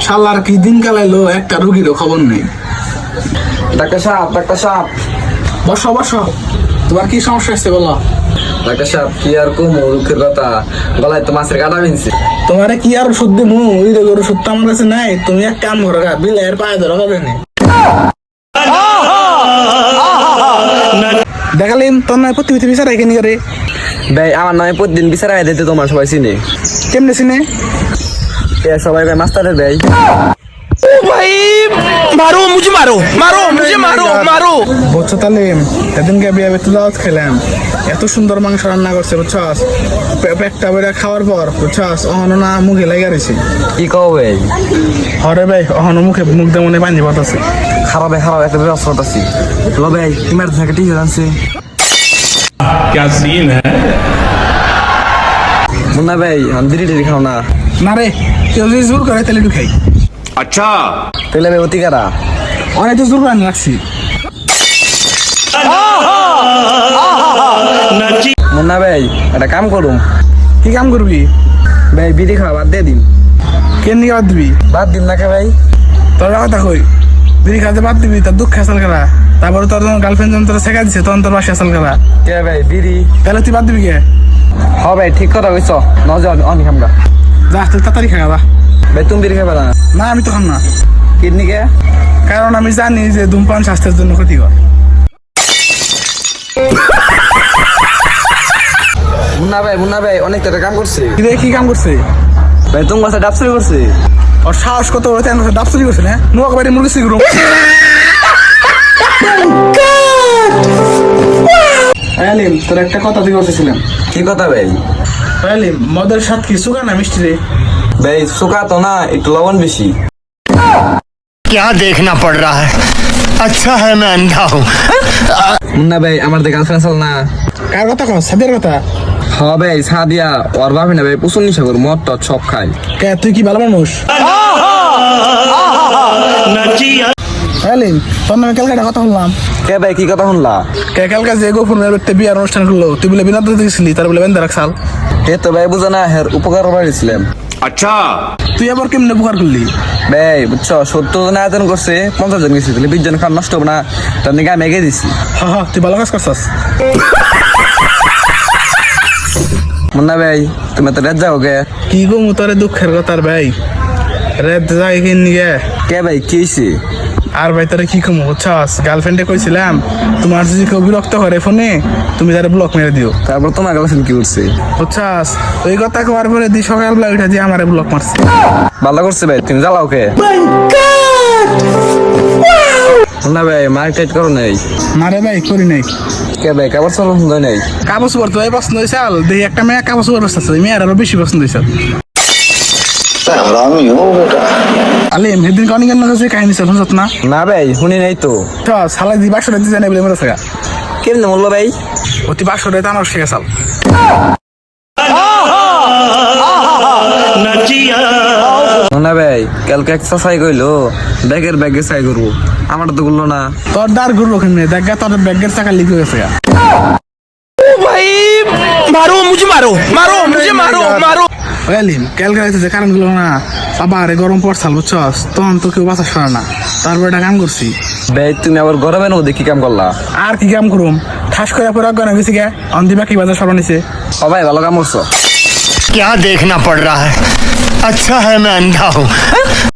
শালার কি দিন কালাইলো, একটা রুগীরও খবর নেই। ডাক্তার সাহেব বসো বসো, তোমার কি সমস্যা হচ্ছে বলো। ডাক্তার সাহেব কি আর কম দুঃখের কথা, গলায় তো মাছের কাটা বিনছে। তোমারে কি আর ওষুধ দিমু, ওই রে ওষুধ তো আমার কাছে নাই। তুমি এক কাম করো, বিলের পায়ে ধরো দেনি দেখালিম তোর নয় প্রতি বিচার এখানে করে। ভাই আমার নয় প্রতিদিন বিচার আয় দিতে তোমার সবাই চিনে। কেমনে চিনে? সবাই ভাই মাস্টারের ভাই। भाई मारो मुझे मारो বুঝছো তালিম, সেদিনকে বিয়ে বেতু দাওয়াত খেলাম, এত সুন্দর মাংস রান্না করছে বুঝছস। পেটটা বেড়ে খাওয়ার পর বুঝছস অহনো না মুখে লেগে রয়েছে। কি কও ভাই? হরে ভাই অহনো মুখ দিয়ে মনে পানি বাতাছে। খারাপ একটা ব্যবস্থা করতেছি। লো ভাই তোমার থেকে ঠিক আছে। क्या सीन है। মুন্না ভাই আমি বিড়ি খাও না। না রে, কেউ যদি জোর করে তাহলে একটু খাই। अच्छा তাহলে ভাই অতিকারা অনেক তো জোর করে রাখছি। মুন্না ভাই একটা কাম করুম। কি কাম করবি? ভাই বিড়ি খাওয়া বাদ দিয়ে দিন। কে নিয়ে বাদ দিবি? বাদ দিন না কে ভাই? তোর কথা কই, বিড়ি খাতে বাদ দিবি, তার দুঃখ আসাল করা। তারপরে তোর গার্লফ্রেন্ড যখন তোর শেখা দিচ্ছে তখন তোর বাসে আসাল করা। কে ভাই বিড়ি? তাহলে তুই বাদ দিবি কে? হ ভাই ঠিক কথা কইছ। নজর অনেক খামগা। যা তুই তাড়াতাড়ি খাওয়া। ভাই তুমি বিড়ি খাবে না? না আমি তো খাম না, কিডনি কে? কারণ আমি জানি যে ধূমপান স্বাস্থ্যের জন্য ক্ষতিকর। মুন্না ভাই অনেক তো কাম করছে। কি কাম করছে? ভাই তুমি কাছে ডাবসুরি করছে। ওর সাহস কত বড়, তাই ডাব চুরি করছে না? নোয়াক বাড়ি মুরগি চুরি করুম। আলিম, তোর একটা কথা তুই বলতেছিলাম। কি কথা ভাই? আলিম, মদের স্বাদ কি সুগার না মিষ্টি রে? ভাই সুকা তো না, একটু লবণ বেশি। क्या देखना पड़ रहा है। अच्छा है मैं अंधा हूँ। মুন্না ভাই আমার তো গার্লফ্রেন্ড চল না। কার কথা কস? সাদের কথা? হ ভাই সাদিয়া ওর ভাবি না ভাই প্রচুর নিশা করে, মদ টদ সব খায়। কে তুই কি ভালো মানুষ? আলিম, তোর নামে কালকে কথা বললাম। কে ভাই কি কথা শুনলা? কে কালকে যে গোপনের ব্যক্তি বিয়ার অনুষ্ঠান করলো, তুই বলে বিনা দিতে গেছিলি, তার বলে বেঁধে রাখছাল। হে তো ভাই বুঝো না, হের উপকার বাড়িয়েছিলাম। अच्छा তুই আবার কেমনে উপকার করলি? ভাই বুঝছো 70 জন আয়োজন করছে, 50 জন গেছে, 20 জন খাওয়া নষ্ট হবে না, তার নিকে আমি এগিয়ে দিছি। হ্যাঁ তুই ভালো কাজ করছস। মুন্না ভাই তুমি তো রেত যাও কে? কি গো তোরে দুঃখের কথার ভাই, রেত যাই কিনি গে। কে ভাই কি হয়েছে? আর ভাই তোরে কি কমু বুঝছস, গার্লফ্রেন্ডে কইছিলাম তোমার যদি কেউ বিরক্ত করে ফোনে তুমি তারে ব্লক মেরে দিও। তারপর তোমার গার্লফ্রেন্ড কি করছে? বুঝছস, ওই কথা কওয়ার পরে দি সকালবেলা উঠে দিয়ে আমারে ব্লক মারছে। ভালো করছে ভাই, তুমি জ্বালাও কে? মুন্না ভাই মার্কেট করো নাই? না রে ভাই করি নাই। কে ভাই কাবার চলো সুন্দর নাই? কাগজ পড়তো এই পছন্দ হয়েছে, দেখি একটা মেয়ে কাগজ পড়ে বসতেছে, মেয়ের আরো বেশি পছন্দ হয়েছে। আলিম সেদিন কনি কেন কাহিনী চল শুনছত না? না ভাই শুনি নাই তো। সালাই দি বাক্স দিতে জানাই বলে মেরেছে। কেমনে মূল্য ভাই? অতি বাক্স রেতে আমার শেখা চাল। মুন্না ভাই কালকে এক্সারসাইজ কইলো ব্যাগে সাই করবো, আমার তো করলো না। তোর দার ঘুরবো কেমনে, দেখা তোর ব্যাগের চাকা লিক হয়ে গেছে। भाई मारो আলিম কালকে রাইতে যে কারণ গুলো না, আবার গরম পড়ছাল বুঝছস, তখন তো কেউ বাঁচা সরে না। তারপর একটা কাম করছি। ভাই তুমি আবার গরমের মধ্যে কি কাম করলা? আর কি কাম করুম, ঠাস করে পরে অজ্ঞান হয়ে গেছি গে, অন্দিবা কি বাজার সরা নিছে। সবাই ভালো কাম করছো। क्या देखना पड़ रहा है। अच्छा है मैं अंधा हूँ।